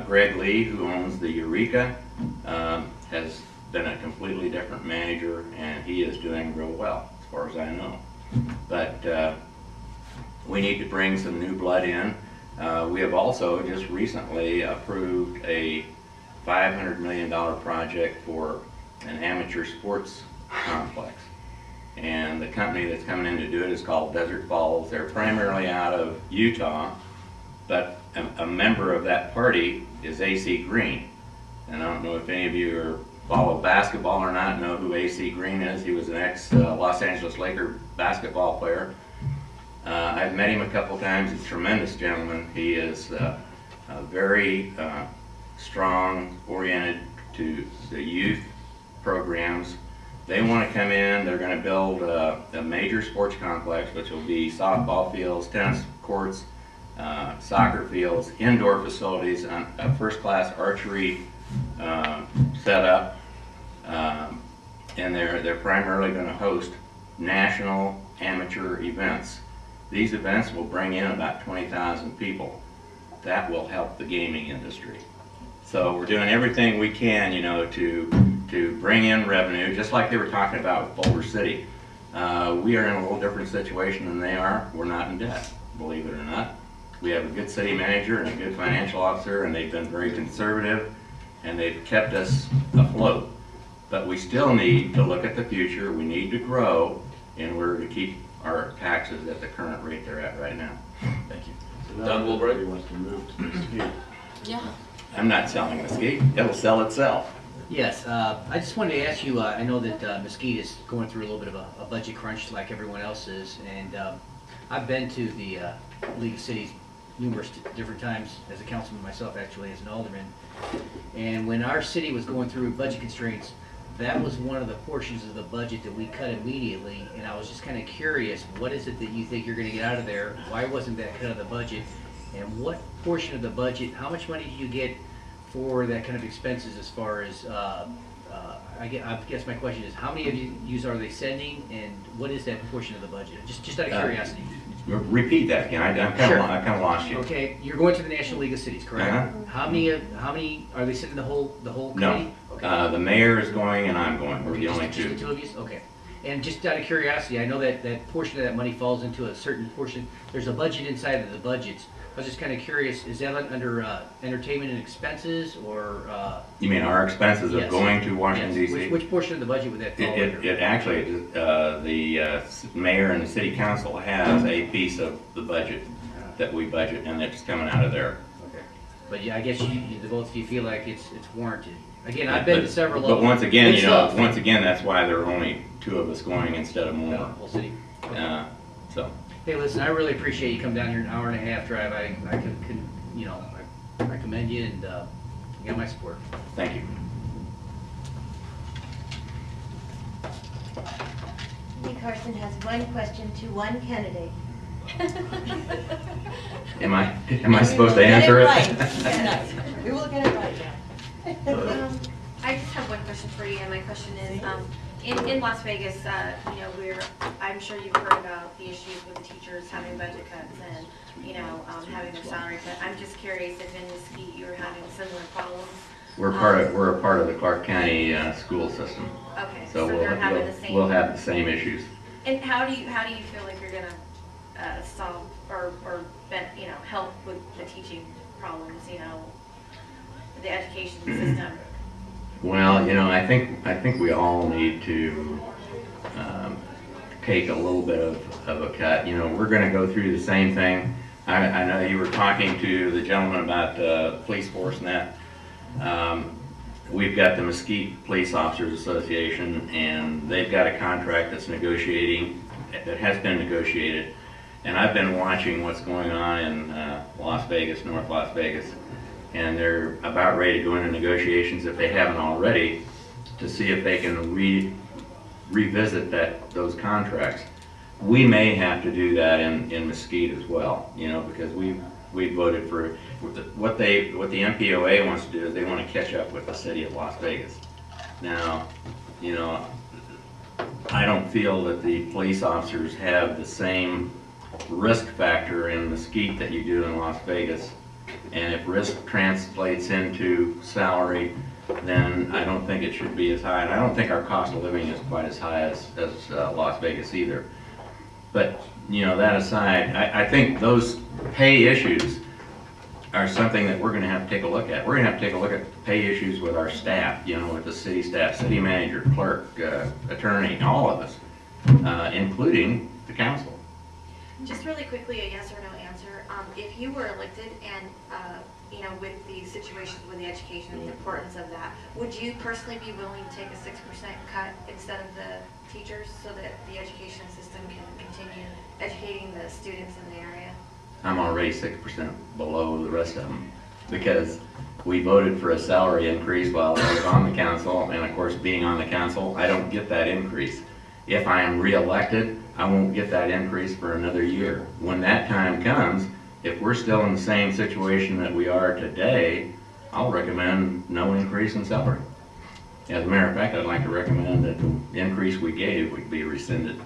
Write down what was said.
Greg Lee, who owns the Eureka, has been a completely different manager, and he is doing real well, as far as I know. But we need to bring some new blood in. We have also just recently approved a $500 million project for an amateur sports complex. And the company that's coming in to do it is called Desert Falls. They're primarily out of Utah, but a member of that party is AC Green. And I don't know if any of you follow basketball or not, know who AC Green is. He was an ex-Los Angeles Laker basketball player. I've met him a couple times. He's a tremendous gentleman. He is very strong, oriented to the youth programs. They want to come in. They're going to build a major sports complex, which will be softball fields, tennis courts, soccer fields, indoor facilities, a first-class archery setup, and they're primarily going to host national amateur events. These events will bring in about 20,000 people. That will help the gaming industry. So we're doing everything we can, you know, to bring in revenue, just like they were talking about with Boulder City. We are in a little different situation than they are. We're not in debt, believe it or not. We have a good city manager and a good financial officer, and they've been very conservative, and they've kept us afloat. But we still need to look at the future. We need to grow in order to keep our taxes at the current rate they're at right now. Thank you. So Don Woolbright wants to move to Mesquite. Yeah. I'm not selling Mesquite. It'll sell itself. Yes, I just wanted to ask you, I know that Mesquite is going through a little bit of a budget crunch like everyone else is, and I've been to the League of Cities numerous different times as a councilman myself, actually, as an alderman. And when our city was going through budget constraints, that was one of the portions of the budget that we cut immediately, and I was just kind of curious, what is it that you think you're going to get out of there? Why wasn't that cut out of the budget? And what portion of the budget, how much money do you get for that kind of expenses as far as, I guess my question is, how many of you are they sending, and what is that portion of the budget? Just out of curiosity. Repeat that again. I kind of lost you. Okay, you're going to the National League of Cities, correct? How many are they sending the whole committee? No. Okay. The mayor is going, and I'm going. We're the only two. Just the two of you? Okay. And just out of curiosity, I know that portion of that money falls into a certain portion. There's a budget inside of the budgets. I was just kind of curious, is that under entertainment and expenses, or? You mean our expenses of going to Washington, D.C.? Which portion of the budget would that fall under? It actually, the mayor and the city council has a piece of the budget that we budget, and it's coming out of there. Okay. But yeah, I guess the both of you feel like it's warranted. Again, I've been to several of them. But once again, you know, once again, that's why there are only two of us going instead of more. The whole city. So. Hey, listen, I really appreciate you come down here, an hour and a half drive. I commend you, and you got my support. Thank you. Lee Carson has one question to one candidate. Am I supposed to answer it? Yes. We will get it right now. I just have one question for you, and my question is, in Las Vegas, you know, I'm sure you've heard about the issues with the teachers having budget cuts and, you know, having their salary cut. I'm just curious if in Mesquite you're having similar problems. We're a part of the Clark County school system. Okay, so they're having the same. We'll have the same issues. And how do you feel like you're gonna solve or you know, help with the teaching problems? You know, the education system. Well, you know, I think we all need to take a little bit of a cut. You know, we're going to go through the same thing. I know you were talking to the gentleman about police force and that. We've got the Mesquite Police Officers Association, and they've got a contract that's negotiating, that has been negotiated. And I've been watching what's going on in Las Vegas, North Las Vegas. And they're about ready to go into negotiations, if they haven't already, to see if they can revisit those contracts. We may have to do that in Mesquite as well, you know, because we voted for what the MPOA wants to do is they want to catch up with the city of Las Vegas. Now, you know, I don't feel that the police officers have the same risk factor in Mesquite that you do in Las Vegas. And if risk translates into salary, then I don't think it should be as high. And I don't think our cost of living is quite as high as Las Vegas either. But, you know, that aside, I think those pay issues are something that we're gonna have to take a look at. We're gonna have to take a look at pay issues with our staff, you know, with the city staff, city manager, clerk, attorney, all of us, including the council. Just really quickly, a yes or no answer. If you were elected and, you know, with the situations with the education and the importance of that, would you personally be willing to take a 6% cut instead of the teachers so that the education system can continue educating the students in the area? I'm already 6% below the rest of them because we voted for a salary increase while I was on the council, and of course, being on the council, I don't get that increase. If I am re-elected, I won't get that increase for another year. When that time comes, if we're still in the same situation that we are today, I'll recommend no increase in salary. As a matter of fact, I'd like to recommend that the increase we gave would be rescinded.